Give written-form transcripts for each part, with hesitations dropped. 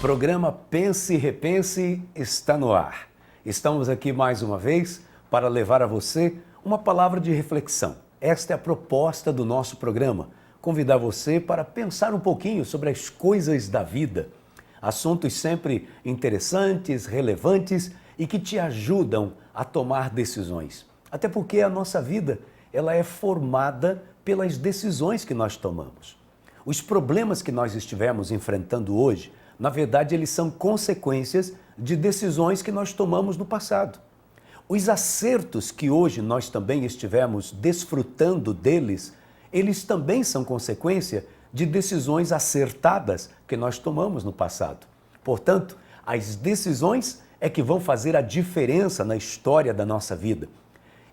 Programa Pense e Repense está no ar. Estamos aqui mais uma vez para levar a você uma palavra de reflexão. Esta é a proposta do nosso programa, convidar você para pensar um pouquinho sobre as coisas da vida. Assuntos sempre interessantes, relevantes e que te ajudam a tomar decisões. Até porque a nossa vida ela é formada pelas decisões que nós tomamos. Os problemas que nós estivemos enfrentando hoje, na verdade, eles são consequências de decisões que nós tomamos no passado. Os acertos que hoje nós também estivemos desfrutando deles, eles também são consequência de decisões acertadas que nós tomamos no passado. Portanto, as decisões é que vão fazer a diferença na história da nossa vida.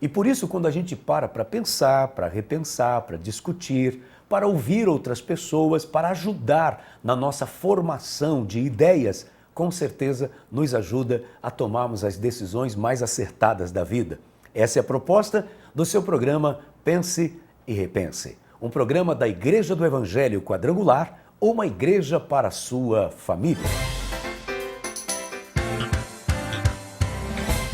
E por isso, quando a gente para pensar, para repensar, para discutir, para ouvir outras pessoas, para ajudar na nossa formação de ideias, com certeza nos ajuda a tomarmos as decisões mais acertadas da vida. Essa é a proposta do seu programa Pense e Repense. Um programa da Igreja do Evangelho Quadrangular, uma igreja para a sua família.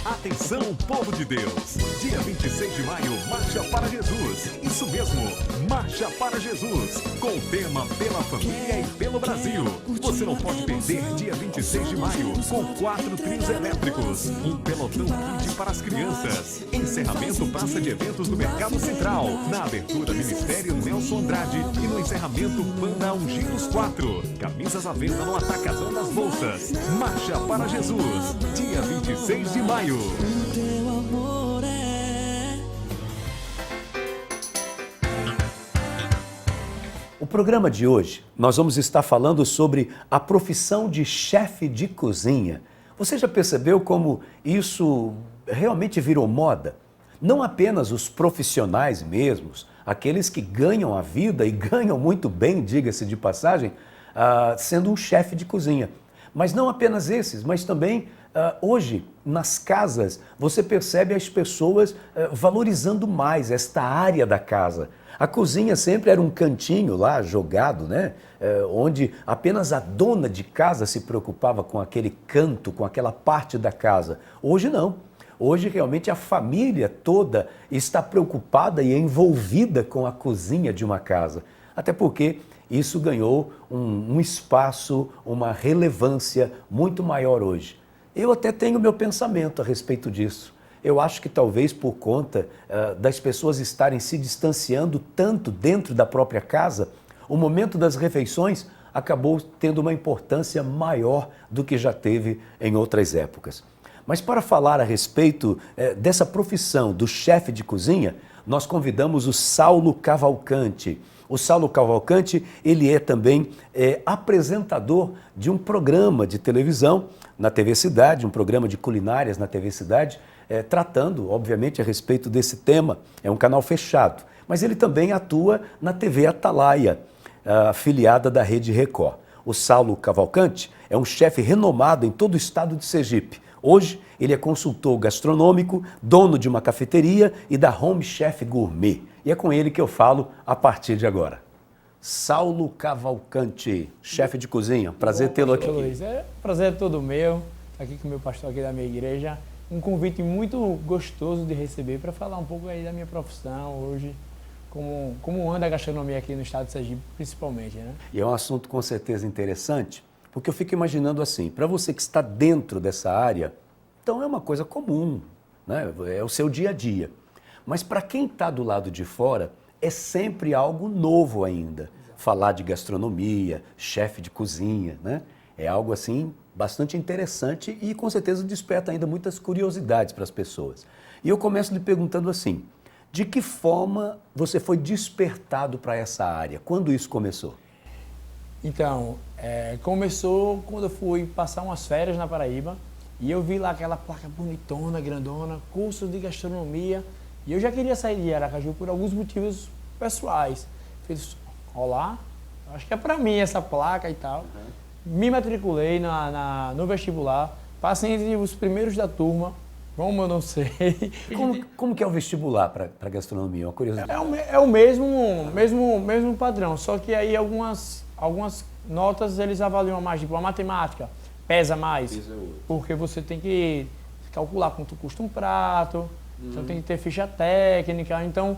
Atenção, povo de Deus! Dia 26 de maio, Marcha para Jesus. Isso mesmo, Marcha para Jesus. Com o tema Pela Família e pelo Brasil. Você não pode perder dia 26 de maio, com 4 trios elétricos. Um pelotão kit para as crianças. Encerramento Praça de Eventos do Mercado Central. Na abertura, Ministério Nelson Andrade. E no encerramento, Banda Ungidos 4. Camisas à venda no Atacadão das Bolsas. Marcha para Jesus. Dia 26 de maio. O programa de hoje, nós vamos estar falando sobre a profissão de chefe de cozinha. Você já percebeu como isso realmente virou moda? Não apenas os profissionais mesmos, aqueles que ganham a vida e ganham muito bem, diga-se de passagem, sendo um chefe de cozinha. Mas não apenas esses, mas também hoje, nas casas, você percebe as pessoas valorizando mais esta área da casa. A cozinha sempre era um cantinho lá jogado, né? Onde apenas a dona de casa se preocupava com aquele canto, com aquela parte da casa. Hoje não. Hoje realmente a família toda está preocupada e envolvida com a cozinha de uma casa. Até porque isso ganhou um espaço, uma relevância muito maior hoje. Eu até tenho meu pensamento a respeito disso. Eu acho que talvez por conta das pessoas estarem se distanciando tanto dentro da própria casa, o momento das refeições acabou tendo uma importância maior do que já teve em outras épocas. Mas para falar a respeito dessa profissão do chefe de cozinha, nós convidamos o Saulo Cavalcante. O Saulo Cavalcante, ele é também apresentador de um programa de televisão na TV Cidade, um programa de culinárias na TV Cidade, tratando, obviamente, a respeito desse tema. É um canal fechado, mas ele também atua na TV Atalaia, afiliada da Rede Record. O Saulo Cavalcante é um chefe renomado em todo o estado de Sergipe. Hoje, ele é consultor gastronômico, dono de uma cafeteria e da Home Chef Gourmet. E é com ele que eu falo a partir de agora. Saulo Cavalcante, chefe de cozinha. Prazer tê-lo aqui. Luiz, prazer é todo meu, aqui com o meu pastor aqui da minha igreja. Um convite muito gostoso de receber para falar um pouco aí da minha profissão hoje, como anda a gastronomia aqui no estado de Sergipe, principalmente, né? E é um assunto com certeza interessante, porque eu fico imaginando assim, para você que está dentro dessa área, então é uma coisa comum, né? É o seu dia a dia. Mas para quem está do lado de fora, é sempre algo novo ainda. Falar de gastronomia, chefe de cozinha, né? É algo assim bastante interessante e com certeza desperta ainda muitas curiosidades para as pessoas. E eu começo lhe perguntando assim, de que forma você foi despertado para essa área? Quando isso começou? Então, começou quando eu fui passar umas férias na Paraíba e eu vi lá aquela placa bonitona, grandona, curso de gastronomia, e eu já queria sair de Aracaju por alguns motivos pessoais. Fiz, olá, acho que é para mim essa placa e tal. Me matriculei no vestibular, passei entre os primeiros da turma, como eu não sei. Como que é o vestibular para gastronomia? Uma curiosidade. É o mesmo padrão, só que aí algumas notas eles avaliam mais, tipo, a matemática pesa mais, porque você tem que calcular quanto custa um prato, então tem que ter ficha técnica, então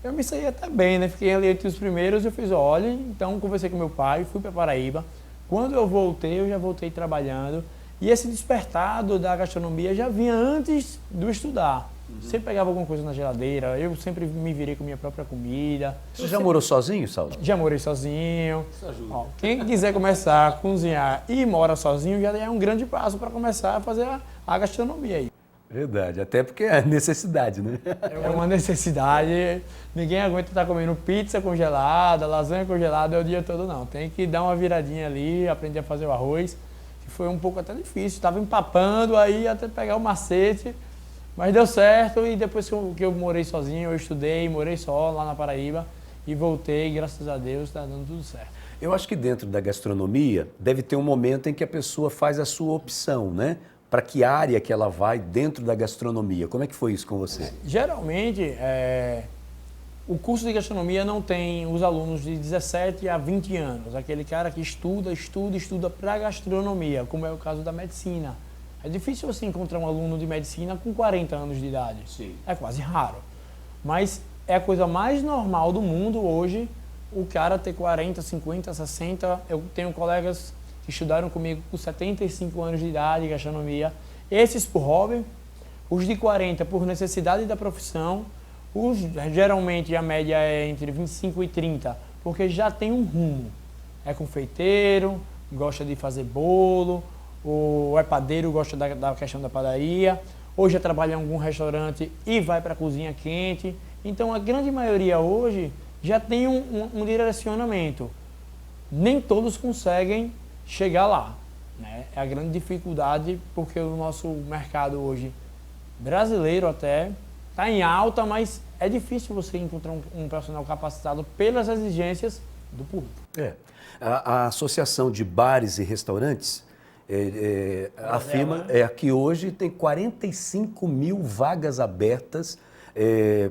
eu me saí até bem, né? Fiquei ali entre os primeiros, eu fiz, olha, então conversei com meu pai, fui para Paraíba. Quando eu voltei, eu já voltei trabalhando. E esse despertado da gastronomia já vinha antes do estudar. Sempre pegava alguma coisa na geladeira, eu sempre me virei com minha própria comida. Você já morou sozinho, Saulo? Já morei sozinho. Ó, quem quiser começar a cozinhar e mora sozinho, já é um grande passo para começar a fazer a gastronomia aí. Verdade, até porque é necessidade, né? É uma necessidade. Ninguém aguenta estar comendo pizza congelada, lasanha congelada o dia todo, não. Tem que dar uma viradinha ali, aprender a fazer o arroz, que foi um pouco até difícil. Estava empapando aí até pegar o macete, mas deu certo. E depois que eu morei sozinho, eu estudei, morei só lá na Paraíba e voltei, graças a Deus, está dando tudo certo. Eu acho que dentro da gastronomia deve ter um momento em que a pessoa faz a sua opção, né? Para que área que ela vai dentro da gastronomia? Como é que foi isso com você? Geralmente, o curso de gastronomia não tem os alunos de 17 a 20 anos. Aquele cara que estuda para gastronomia, como é o caso da medicina. É difícil você encontrar um aluno de medicina com 40 anos de idade. Sim. É quase raro. Mas é a coisa mais normal do mundo hoje, o cara ter 40, 50, 60. Eu tenho colegas que estudaram comigo com 75 anos de idade, gastronomia. Esses por hobby, os de 40 por necessidade da profissão, geralmente a média é entre 25 e 30, porque já tem um rumo. É confeiteiro, gosta de fazer bolo, ou é padeiro, gosta da questão da padaria, ou já trabalha em algum restaurante e vai para a cozinha quente. Então a grande maioria hoje já tem um direcionamento. Nem todos conseguem chegar lá, né? É a grande dificuldade, porque o nosso mercado hoje, brasileiro até, está em alta, mas é difícil você encontrar um profissional capacitado pelas exigências do público. A Associação de Bares e Restaurantes afirma que hoje tem 45 mil vagas abertas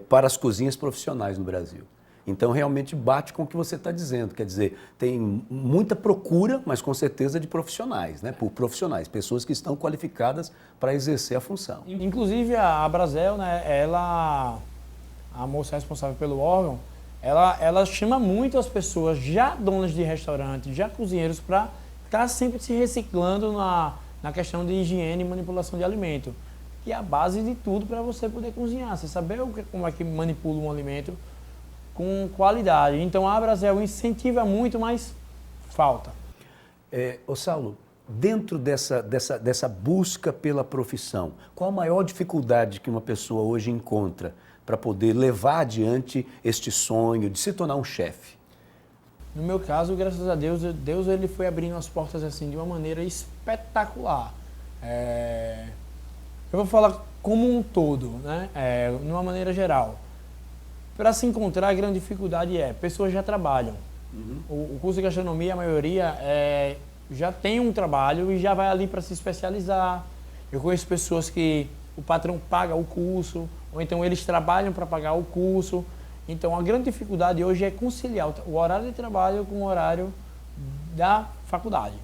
para as cozinhas profissionais no Brasil. Então, realmente bate com o que você está dizendo. Quer dizer, tem muita procura, mas com certeza de profissionais, né? Por profissionais, pessoas que estão qualificadas para exercer a função. Inclusive, a Brasel, né, a moça responsável pelo órgão, ela chama muito as pessoas, já donas de restaurante, já cozinheiros, para estar sempre se reciclando na questão de higiene e manipulação de alimento, que é a base de tudo para você poder cozinhar. Você saber como é que manipula um alimento com qualidade. Então a Brasel incentiva muito, mas falta. Ô Saulo, dentro dessa busca pela profissão, qual a maior dificuldade que uma pessoa hoje encontra para poder levar adiante este sonho de se tornar um chefe? No meu caso, graças a Deus, ele foi abrindo as portas assim de uma maneira espetacular. Eu vou falar como um todo, né? De uma maneira geral. Para se encontrar, a grande dificuldade pessoas já trabalham. O curso de gastronomia, a maioria, já tem um trabalho e já vai ali para se especializar. Eu conheço pessoas que o patrão paga o curso, ou então eles trabalham para pagar o curso. Então, a grande dificuldade hoje é conciliar o horário de trabalho com o horário da faculdade.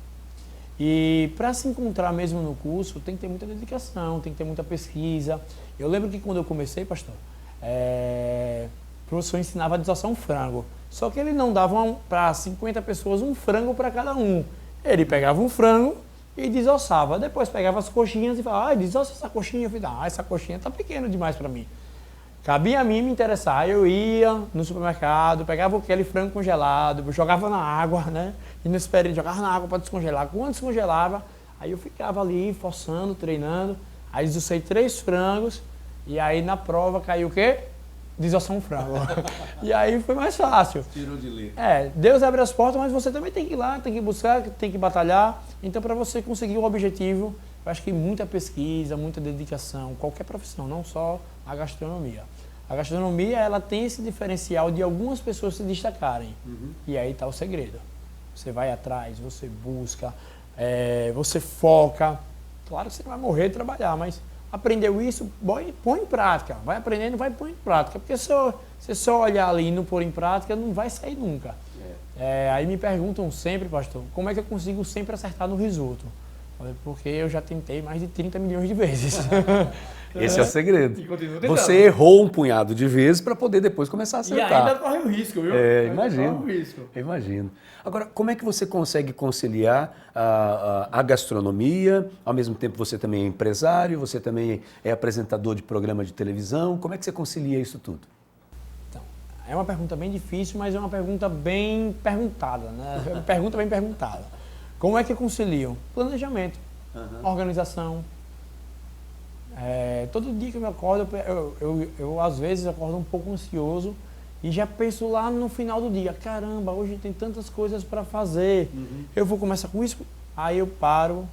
E para se encontrar mesmo no curso, tem que ter muita dedicação, tem que ter muita pesquisa. Eu lembro que quando eu comecei, pastor, o professor ensinava a desossar um frango. Só que ele não dava para 50 pessoas um frango para cada um. Ele pegava um frango e desossava. Depois pegava as coxinhas e falava, desossa essa coxinha. Eu falei, essa coxinha está pequena demais para mim. Cabia a mim me interessar. Eu ia no supermercado, pegava aquele frango congelado, jogava na água, né? E nesse período jogava na água para descongelar. Quando descongelava, aí eu ficava ali forçando, treinando. Aí desossei 3 frangos e aí na prova caiu o quê? Desossar um frango. E aí foi mais fácil. Tirou de ler. Deus abre as portas, mas você também tem que ir lá, tem que buscar, tem que batalhar. Então, para você conseguir o objetivo, eu acho que muita pesquisa, muita dedicação, qualquer profissão, não só a gastronomia. A gastronomia, ela tem esse diferencial de algumas pessoas se destacarem. E aí está o segredo. Você vai atrás, você busca, você foca. Claro que você não vai morrer de trabalhar, mas aprendeu isso, põe em prática. Vai aprendendo, vai pôr em prática. Porque se você só olhar ali e não pôr em prática, não vai sair nunca. Aí me perguntam sempre, pastor, como é que eu consigo sempre acertar no risoto? Porque eu já tentei mais de 30 milhões de vezes. Esse é o segredo. E continuo tentando. Você errou um punhado de vezes para poder depois começar a E acertar. ainda corre o risco, viu? Imagino. Corre o risco. Imagino. Agora, como é que você consegue conciliar a gastronomia, ao mesmo tempo você também é empresário, você também é apresentador de programa de televisão, como é que você concilia isso tudo? Então, é uma pergunta bem difícil, mas é uma pergunta bem perguntada, né? Pergunta bem perguntada. Como é que conciliam? Planejamento, organização. Todo dia que eu me acordo, eu às vezes acordo um pouco ansioso e já penso lá no final do dia, caramba, hoje tem tantas coisas para fazer, eu vou começar com isso, aí eu paro,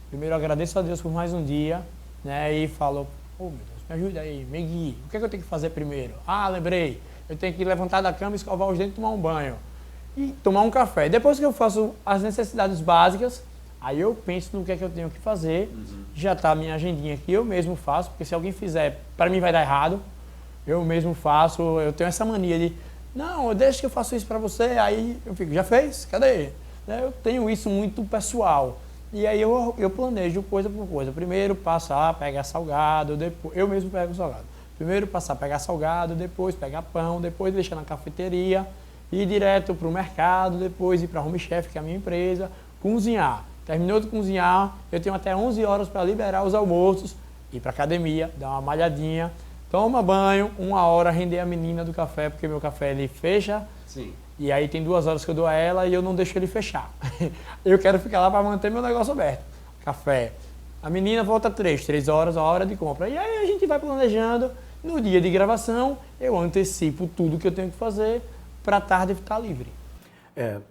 primeiro agradeço a Deus por mais um dia, né, e falo, oh meu Deus, me ajuda aí, me guie, o que é que eu tenho que fazer primeiro? Ah, lembrei, eu tenho que levantar da cama, escovar os dentes e tomar um banho e tomar um café. Depois que eu faço as necessidades básicas, aí eu penso no que é que eu tenho que fazer, já está a minha agendinha aqui, eu mesmo faço, porque se alguém fizer, para mim vai dar errado, eu mesmo faço, eu tenho essa mania de, não, deixa que eu faço isso para você, aí eu fico, já fez? Cadê? Eu tenho isso muito pessoal, e aí eu planejo coisa por coisa, primeiro passar, pegar salgado, depois, eu mesmo pego salgado, primeiro passar, pegar salgado, depois pegar pão, depois deixar na cafeteria, ir direto para o mercado, depois ir para a Home Chef, que é a minha empresa, cozinhar. Terminou de cozinhar, eu tenho até 11 horas para liberar os almoços, ir para academia, dar uma malhadinha, toma banho, 1 hora render a menina do café, porque meu café ele fecha. Sim. E aí tem 2 horas que eu dou a ela e eu não deixo ele fechar. Eu quero ficar lá para manter meu negócio aberto. Café. A menina volta 3 horas, a hora de compra. E aí a gente vai planejando. No dia de gravação, eu antecipo tudo que eu tenho que fazer para a tarde ficar livre.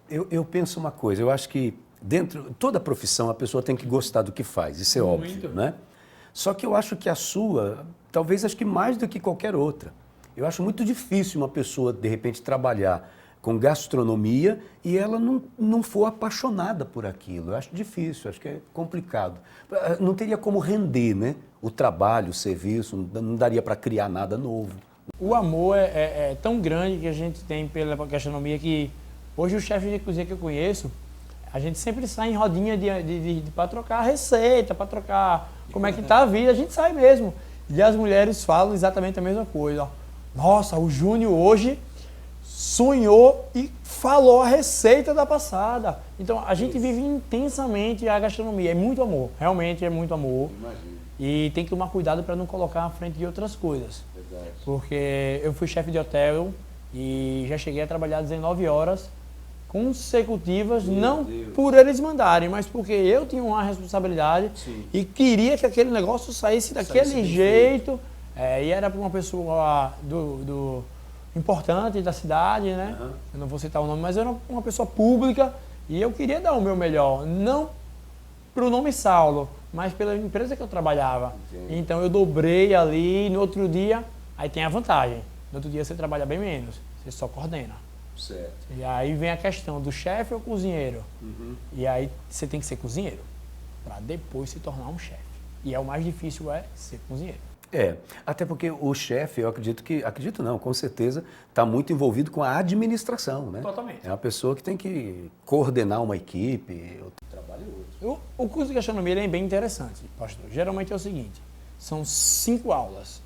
Eu penso uma coisa, eu acho que dentro toda profissão a pessoa tem que gostar do que faz, isso é óbvio, né? Só que eu acho que a sua, talvez acho que mais do que qualquer outra. Eu acho muito difícil uma pessoa, de repente, trabalhar com gastronomia e ela não for apaixonada por aquilo. Eu acho difícil, acho que é complicado. Não teria como render, né? O trabalho, o serviço, não daria para criar nada novo. O amor é tão grande que a gente tem pela gastronomia que hoje o chefe de cozinha que eu conheço, a gente sempre sai em rodinha para trocar receita, para trocar como é que tá a vida, a gente sai mesmo. E as mulheres falam exatamente a mesma coisa. Ó. Nossa, o Júnior hoje sonhou e falou a receita da passada. Então a gente vive intensamente a gastronomia, é muito amor, realmente é muito amor. Imagino. E tem que tomar cuidado para não colocar à frente de outras coisas. Verdade. Porque eu fui chefe de hotel e já cheguei a trabalhar 19 horas consecutivas, não por eles mandarem, mas porque eu tinha uma responsabilidade. Sim. E queria que aquele negócio saísse daquele jeito. E era para uma pessoa importante da cidade, né? Eu não vou citar o nome, mas era uma pessoa pública e eu queria dar o meu melhor, não para o nome Saulo, mas pela empresa que eu trabalhava. Entendi. Então eu dobrei ali, no outro dia, aí tem a vantagem, no outro dia você trabalha bem menos, você só coordena. Certo. E aí vem a questão do chefe ou cozinheiro. E aí você tem que ser cozinheiro, para depois se tornar um chefe. E o mais difícil é ser cozinheiro. Até porque o chefe, eu acredito não, com certeza, está muito envolvido com a administração, né? Totalmente. É uma pessoa que tem que coordenar uma equipe, outro trabalho e outro. O curso de gastronomia ele é bem interessante, pastor. Geralmente é o seguinte, são 5 aulas.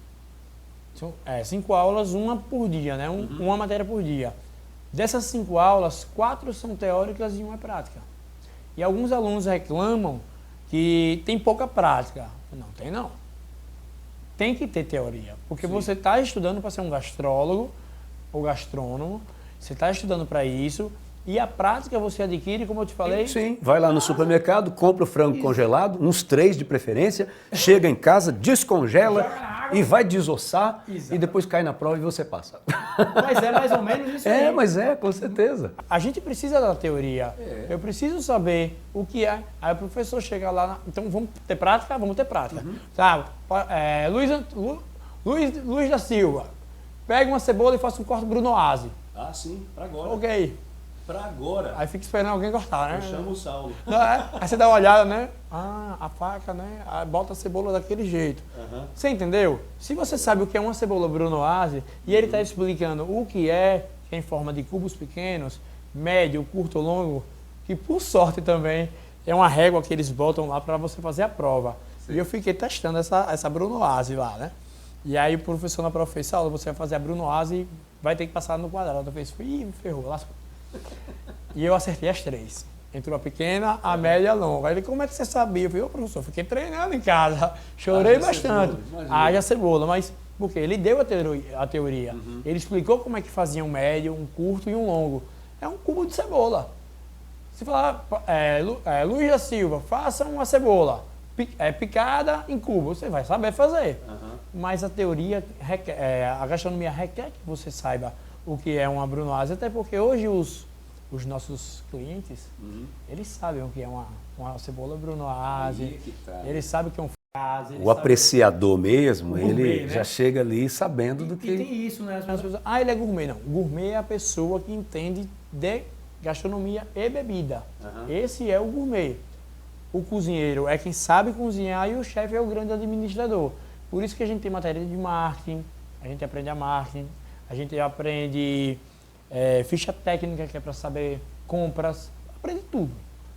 5 aulas, uma por dia, né? Uma matéria por dia. Dessas 5 aulas, 4 são teóricas e 1 é prática. E alguns alunos reclamam que tem pouca prática. Não tem não. Tem que ter teoria, porque você está estudando para ser um gastrólogo ou gastrônomo, você está estudando para isso, e a prática você adquire, como eu te falei... Sim, vai lá no supermercado, compra o frango congelado, uns 3 de preferência, chega em casa, descongela e vai desossar. Exato. E depois cai na prova e você passa. Mas é mais ou menos isso aí. Mas com certeza. A gente precisa da teoria. Eu preciso saber o que é. Aí o professor chega lá, então vamos ter prática? Vamos ter prática. Sabe? Luiz da Silva, pega uma cebola e faça um corte brunoise. Ah, sim, para agora. Ok. Para agora. Aí fica esperando alguém cortar, né? Eu chamo o Saulo. Aí você dá uma olhada, né? A faca, né? Aí bota a cebola daquele jeito. Você entendeu? Se você sabe o que é uma cebola brunoise e ele está explicando o que é em forma de cubos pequenos, médio, curto ou longo, que por sorte também é uma régua que eles botam lá para você fazer a prova. Sim. E eu fiquei testando essa Brunoise lá, né? E aí o professor na prova fez, Saulo, você vai fazer a Brunoise e vai ter que passar no quadrado. Eu fiz, ih, ferrou, lascou. E eu acertei as 3. Entrou a pequena, a média e a longa. Aí ele, como é que você sabia? Eu falei, ô professor, fiquei treinando em casa, chorei bastante. Haja cebola, mas por quê? Ele deu a teoria. Uhum. Ele explicou como é que fazia um médio, um curto e um longo. É um cubo de cebola. Se falar, Luiz da Silva, faça uma cebola picada em cubo, você vai saber fazer. Uhum. Mas a teoria, a gastronomia requer que você saiba o que é uma brunoise, até porque hoje os nossos clientes, eles sabem o que é uma cebola brunoise, eles sabem o que é um frase. O apreciador mesmo, ele né? Já chega ali sabendo do que... E tem isso, né? As pessoas, ele é gourmet. Não, gourmet é a pessoa que entende de gastronomia e bebida. Uhum. Esse é o gourmet. O cozinheiro é quem sabe cozinhar e o chefe é o grande administrador. Por isso que a gente tem matéria de marketing, a gente aprende a marketing, a gente aprende ficha técnica, que é para saber compras, aprende tudo.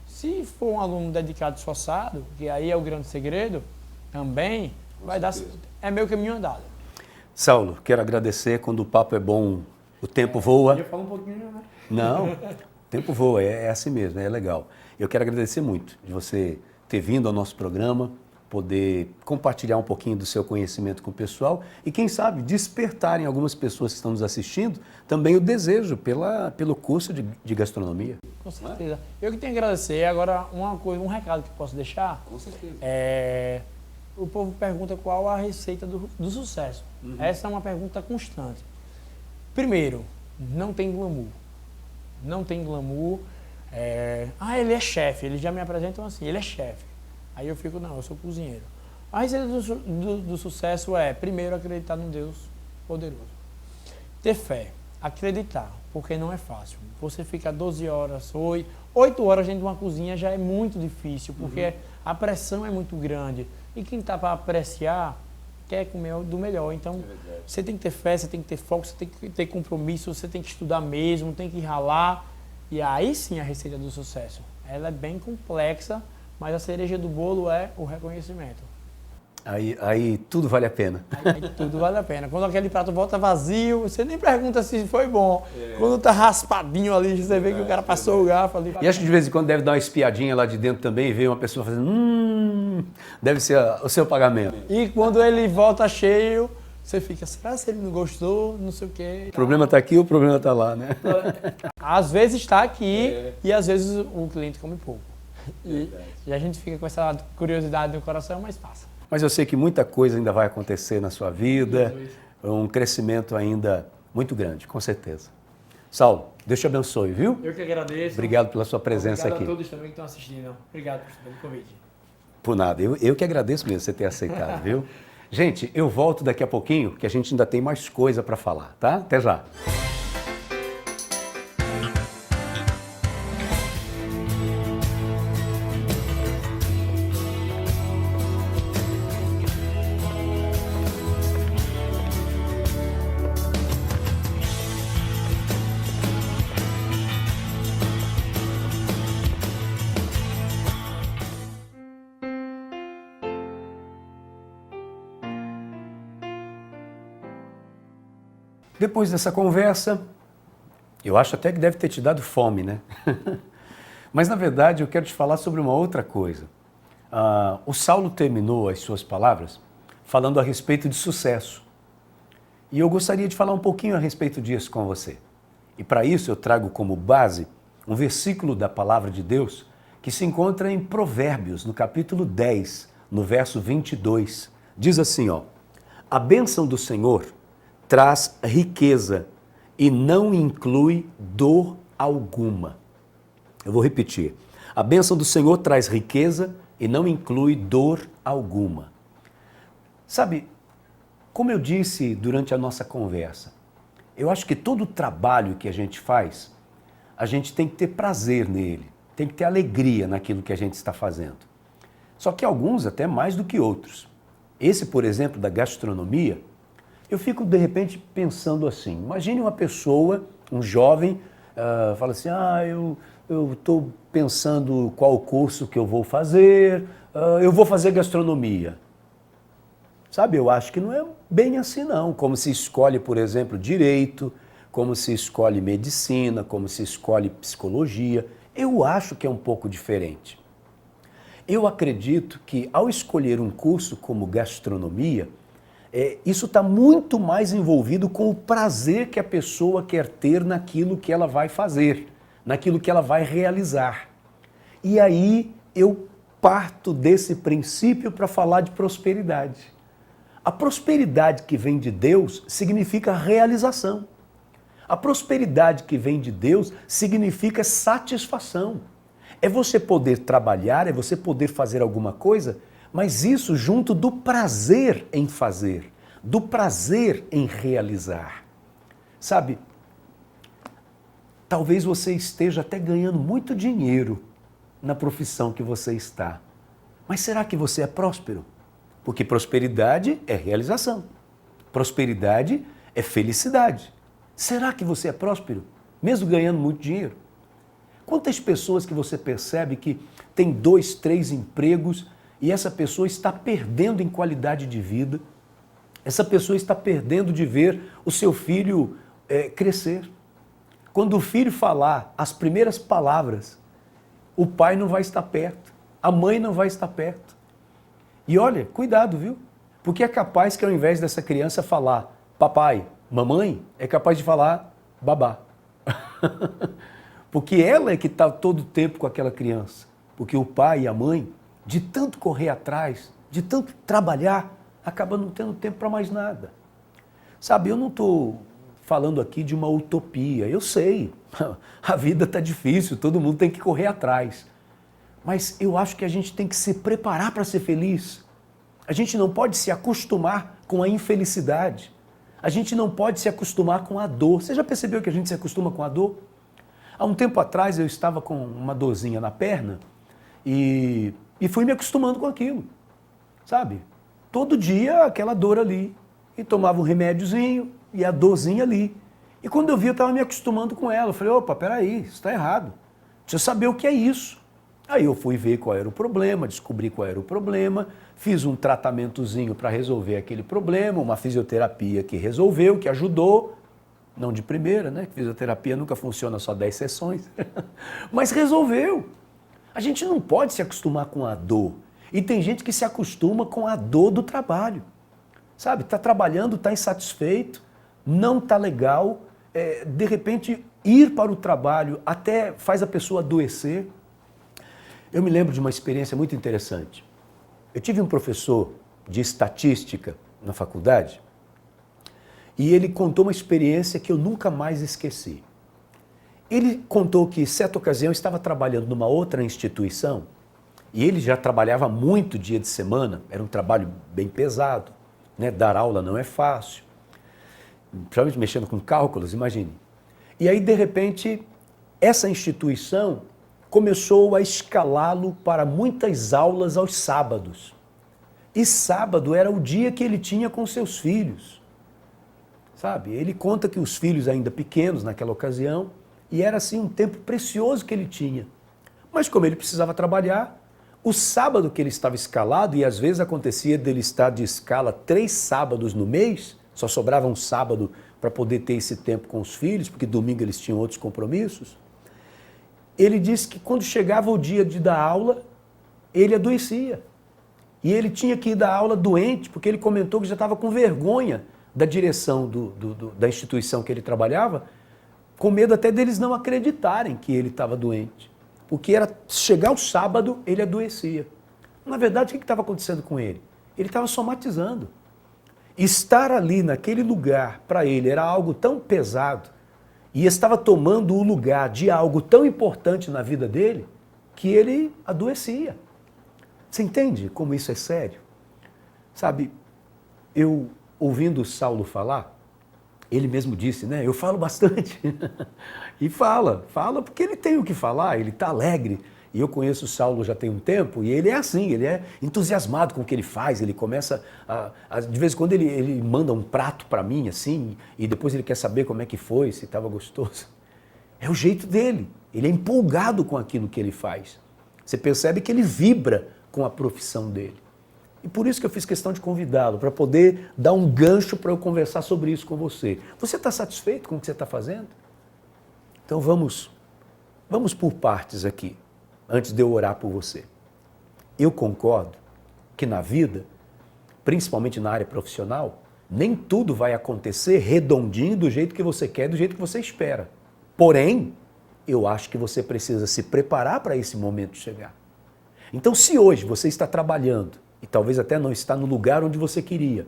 Se for um aluno dedicado e esforçado, que aí é o grande segredo, também vai dar, é meio caminho andado. Saulo, quero agradecer, quando o papo é bom, o tempo voa. Eu falo um pouquinho, né? Não, o tempo voa, é assim mesmo, é legal. Eu quero agradecer muito de você ter vindo ao nosso programa, poder compartilhar um pouquinho do seu conhecimento com o pessoal e, quem sabe, despertar em algumas pessoas que estão nos assistindo também o desejo pelo curso de gastronomia. Com certeza. Eu que tenho que agradecer. Agora, um recado que eu posso deixar. Com certeza. O povo pergunta qual a receita do sucesso. Uhum. Essa é uma pergunta constante. Primeiro, não tem glamour. Não tem glamour. Ele é chefe. Eles já me apresentam assim, ele é chefe. Aí eu fico, não, eu sou cozinheiro. A receita do sucesso é, primeiro, acreditar num Deus poderoso. Ter fé, acreditar, porque não é fácil. Você fica 12 horas, 8 horas dentro de uma cozinha já é muito difícil, porque a pressão é muito grande. E quem está para apreciar quer comer do melhor. Então, você tem que ter fé, você tem que ter foco, você tem que ter compromisso, você tem que estudar mesmo, tem que ralar. E aí sim a receita do sucesso. Ela é bem complexa, mas a cereja do bolo é o reconhecimento. Aí tudo vale a pena. Aí tudo vale a pena. Quando aquele prato volta vazio, você nem pergunta se foi bom. Quando tá raspadinho ali, você vê que o cara passou o garfo ali. E acho que de vez em quando deve dar uma espiadinha lá de dentro também e ver uma pessoa fazendo deve ser o seu pagamento. E quando ele volta cheio, você fica, será que ele não gostou, não sei o quê. O problema está aqui, o problema está lá, né? Às vezes está aqui e às vezes o cliente come pouco. E a gente fica com essa curiosidade no coração, mas passa. Mas eu sei que muita coisa ainda vai acontecer na sua vida, um crescimento ainda muito grande, com certeza. Saulo, Deus te abençoe, viu? Eu que agradeço. Obrigado pela sua presença aqui. Obrigado a todos também que estão assistindo. Obrigado pelo convite. Por nada, eu que agradeço mesmo você ter aceitado, viu? Gente, eu volto daqui a pouquinho, que a gente ainda tem mais coisa para falar, tá? Até já. Depois dessa conversa, eu acho até que deve ter te dado fome, né? Mas, na verdade, eu quero te falar sobre uma outra coisa. O Saulo terminou as suas palavras falando a respeito de sucesso. E eu gostaria de falar um pouquinho a respeito disso com você. E para isso eu trago como base um versículo da Palavra de Deus que se encontra em Provérbios, no capítulo 10, no verso 22. Diz assim, a bênção do Senhor traz riqueza e não inclui dor alguma. Eu vou repetir. A bênção do Senhor traz riqueza e não inclui dor alguma. Sabe, como eu disse durante a nossa conversa, eu acho que todo trabalho que a gente faz, a gente tem que ter prazer nele, tem que ter alegria naquilo que a gente está fazendo. Só que alguns até mais do que outros. Esse, por exemplo, da gastronomia, eu fico, de repente, pensando assim, imagine uma pessoa, um jovem, fala assim, eu estou pensando qual curso que eu vou fazer, eu vou fazer gastronomia. Sabe, eu acho que não é bem assim não, como se escolhe, por exemplo, direito, como se escolhe medicina, como se escolhe psicologia. Eu acho que é um pouco diferente. Eu acredito que ao escolher um curso como gastronomia, isso está muito mais envolvido com o prazer que a pessoa quer ter naquilo que ela vai fazer, naquilo que ela vai realizar. E aí eu parto desse princípio para falar de prosperidade. A prosperidade que vem de Deus significa realização. A prosperidade que vem de Deus significa satisfação. É você poder trabalhar, é você poder fazer alguma coisa, mas isso junto do prazer em fazer, do prazer em realizar. Sabe, talvez você esteja até ganhando muito dinheiro na profissão que você está, mas será que você é próspero? Porque prosperidade é realização, prosperidade é felicidade. Será que você é próspero, mesmo ganhando muito dinheiro? Quantas pessoas que você percebe que tem 2, 3 empregos e essa pessoa está perdendo em qualidade de vida, essa pessoa está perdendo de ver o seu filho crescer. Quando o filho falar as primeiras palavras, o pai não vai estar perto, a mãe não vai estar perto. E olha, cuidado, viu? Porque é capaz que ao invés dessa criança falar papai, mamãe, é capaz de falar babá. Porque ela é que está todo o tempo com aquela criança. Porque o pai e a mãe, de tanto correr atrás, de tanto trabalhar, acaba não tendo tempo para mais nada. Sabe, eu não estou falando aqui de uma utopia. Eu sei, a vida está difícil, todo mundo tem que correr atrás. Mas eu acho que a gente tem que se preparar para ser feliz. A gente não pode se acostumar com a infelicidade. A gente não pode se acostumar com a dor. Você já percebeu que a gente se acostuma com a dor? Há um tempo atrás eu estava com uma dorzinha na perna e fui me acostumando com aquilo, sabe? Todo dia aquela dor ali. E tomava um remédiozinho e a dorzinha ali. E quando eu vi, eu estava me acostumando com ela. Eu falei, opa, peraí, isso está errado. Deixa eu saber o que é isso. Aí eu fui ver qual era o problema, descobri qual era o problema, fiz um tratamentozinho para resolver aquele problema, uma fisioterapia que resolveu, que ajudou. Não de primeira, né? Fisioterapia nunca funciona só 10 sessões. Mas resolveu. A gente não pode se acostumar com a dor. E tem gente que se acostuma com a dor do trabalho. Sabe? Está trabalhando, está insatisfeito, não está legal. De repente, ir para o trabalho até faz a pessoa adoecer. Eu me lembro de uma experiência muito interessante. Eu tive um professor de estatística na faculdade e ele contou uma experiência que eu nunca mais esqueci. Ele contou que, em certa ocasião, estava trabalhando numa outra instituição e ele já trabalhava muito dia de semana, era um trabalho bem pesado, né? Dar aula não é fácil, principalmente mexendo com cálculos, imagine. E aí, de repente, essa instituição começou a escalá-lo para muitas aulas aos sábados. E sábado era o dia que ele tinha com seus filhos. Sabe? Ele conta que os filhos ainda pequenos naquela ocasião, e era assim um tempo precioso que ele tinha. Mas como ele precisava trabalhar, o sábado que ele estava escalado, e às vezes acontecia dele estar de escala 3 sábados no mês, só sobrava um sábado para poder ter esse tempo com os filhos, porque domingo eles tinham outros compromissos. Ele disse que quando chegava o dia de dar aula, ele adoecia. E ele tinha que ir dar aula doente, porque ele comentou que já estava com vergonha da direção da instituição que ele trabalhava, com medo até deles não acreditarem que ele estava doente. Porque era chegar o sábado, ele adoecia. Na verdade, o que estava acontecendo com ele? Ele estava somatizando. Estar ali naquele lugar, para ele, era algo tão pesado, e estava tomando o lugar de algo tão importante na vida dele, que ele adoecia. Você entende como isso é sério? Sabe, eu ouvindo Saulo falar, ele mesmo disse, né? Eu falo bastante. E fala porque ele tem o que falar, ele está alegre. E eu conheço o Saulo já tem um tempo e ele é assim, ele é entusiasmado com o que ele faz, ele começa de vez em quando ele manda um prato para mim assim, e depois ele quer saber como é que foi, se estava gostoso. É o jeito dele. Ele é empolgado com aquilo que ele faz. Você percebe que ele vibra com a profissão dele. E por isso que eu fiz questão de convidá-lo, para poder dar um gancho para eu conversar sobre isso com você. Você está satisfeito com o que você está fazendo? Então vamos por partes aqui, antes de eu orar por você. Eu concordo que na vida, principalmente na área profissional, nem tudo vai acontecer redondinho do jeito que você quer, do jeito que você espera. Porém, eu acho que você precisa se preparar para esse momento chegar. Então, se hoje você está trabalhando e talvez até não está no lugar onde você queria,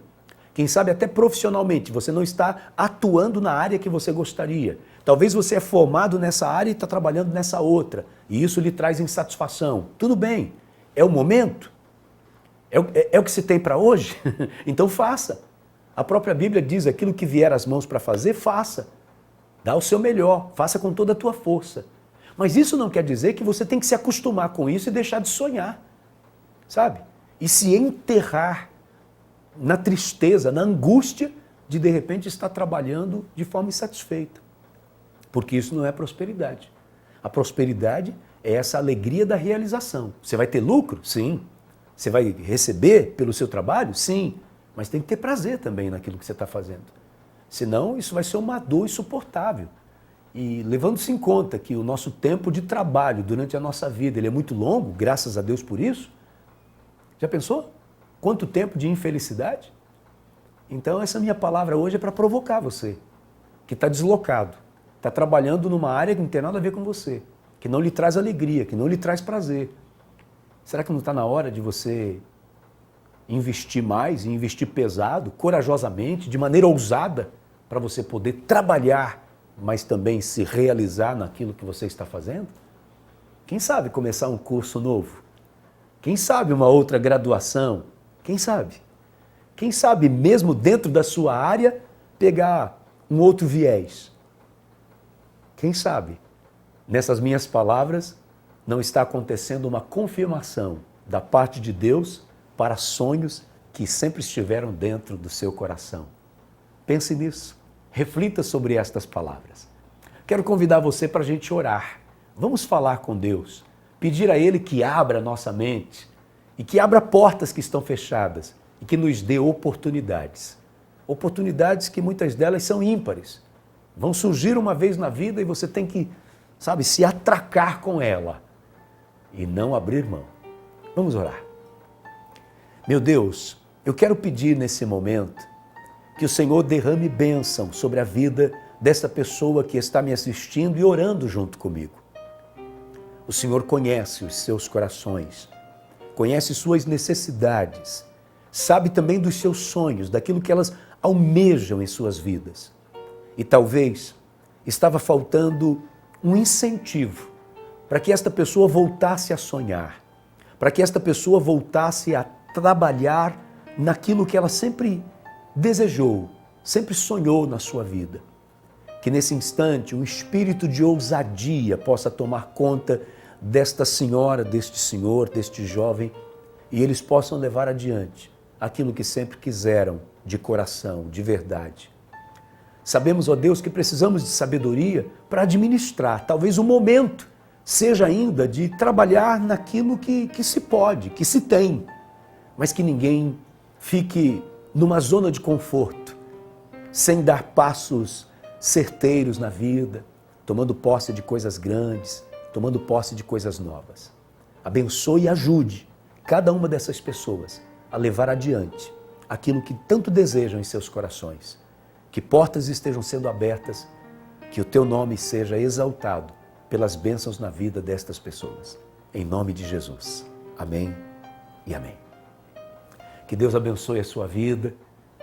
quem sabe até profissionalmente você não está atuando na área que você gostaria, talvez você é formado nessa área e está trabalhando nessa outra, e isso lhe traz insatisfação. Tudo bem, é o momento? É o que se tem para hoje? Então faça. A própria Bíblia diz, aquilo que vier às mãos para fazer, faça. Dá o seu melhor, faça com toda a tua força. Mas isso não quer dizer que você tem que se acostumar com isso e deixar de sonhar, sabe? E se enterrar na tristeza, na angústia de repente estar trabalhando de forma insatisfeita. Porque isso não é prosperidade. A prosperidade é essa alegria da realização. Você vai ter lucro? Sim. Você vai receber pelo seu trabalho? Sim. Mas tem que ter prazer também naquilo que você está fazendo. Senão isso vai ser uma dor insuportável. E levando-se em conta que o nosso tempo de trabalho durante a nossa vida ele é muito longo, graças a Deus por isso, já pensou? Quanto tempo de infelicidade? Então essa minha palavra hoje é para provocar você, que está deslocado, está trabalhando numa área que não tem nada a ver com você, que não lhe traz alegria, que não lhe traz prazer. Será que não está na hora de você investir mais, investir pesado, corajosamente, de maneira ousada, para você poder trabalhar, mas também se realizar naquilo que você está fazendo? Quem sabe começar um curso novo? Quem sabe uma outra graduação? Quem sabe? Quem sabe mesmo dentro da sua área pegar um outro viés? Quem sabe? Nessas minhas palavras não está acontecendo uma confirmação da parte de Deus para sonhos que sempre estiveram dentro do seu coração. Pense nisso, reflita sobre estas palavras. Quero convidar você para a gente orar. Vamos falar com Deus, pedir a Ele que abra a nossa mente e que abra portas que estão fechadas e que nos dê oportunidades. Oportunidades que muitas delas são ímpares. Vão surgir uma vez na vida e você tem que, se atracar com ela e não abrir mão. Vamos orar. Meu Deus, eu quero pedir nesse momento que o Senhor derrame bênção sobre a vida desta pessoa que está me assistindo e orando junto comigo. O Senhor conhece os seus corações, conhece suas necessidades, sabe também dos seus sonhos, daquilo que elas almejam em suas vidas. E talvez estava faltando um incentivo para que esta pessoa voltasse a sonhar, para que esta pessoa voltasse a trabalhar naquilo que ela sempre desejou, sempre sonhou na sua vida. Que nesse instante um espírito de ousadia possa tomar conta desta senhora, deste senhor, deste jovem, e eles possam levar adiante aquilo que sempre quiseram de coração, de verdade. Sabemos, ó Deus, que precisamos de sabedoria para administrar. Talvez o momento seja ainda de trabalhar naquilo que se pode, que se tem, mas que ninguém fique numa zona de conforto, sem dar passos certeiros na vida, tomando posse de coisas grandes, tomando posse de coisas novas. Abençoe e ajude cada uma dessas pessoas a levar adiante aquilo que tanto desejam em seus corações. Que portas estejam sendo abertas, que o teu nome seja exaltado pelas bênçãos na vida destas pessoas. Em nome de Jesus. Amém e amém. Que Deus abençoe a sua vida.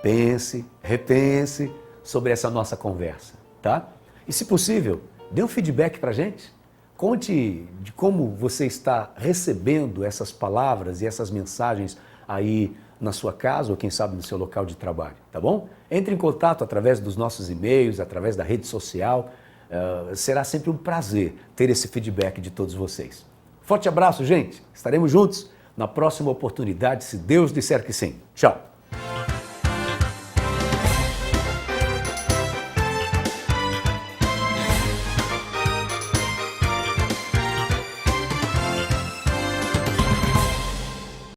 Pense, repense sobre essa nossa conversa, tá? E se possível, dê um feedback pra gente. Conte de como você está recebendo essas palavras e essas mensagens aí na sua casa ou quem sabe no seu local de trabalho, tá bom? Entre em contato através dos nossos e-mails, através da rede social. Será sempre um prazer ter esse feedback de todos vocês. Forte abraço, gente. Estaremos juntos na próxima oportunidade, se Deus disser que sim. Tchau.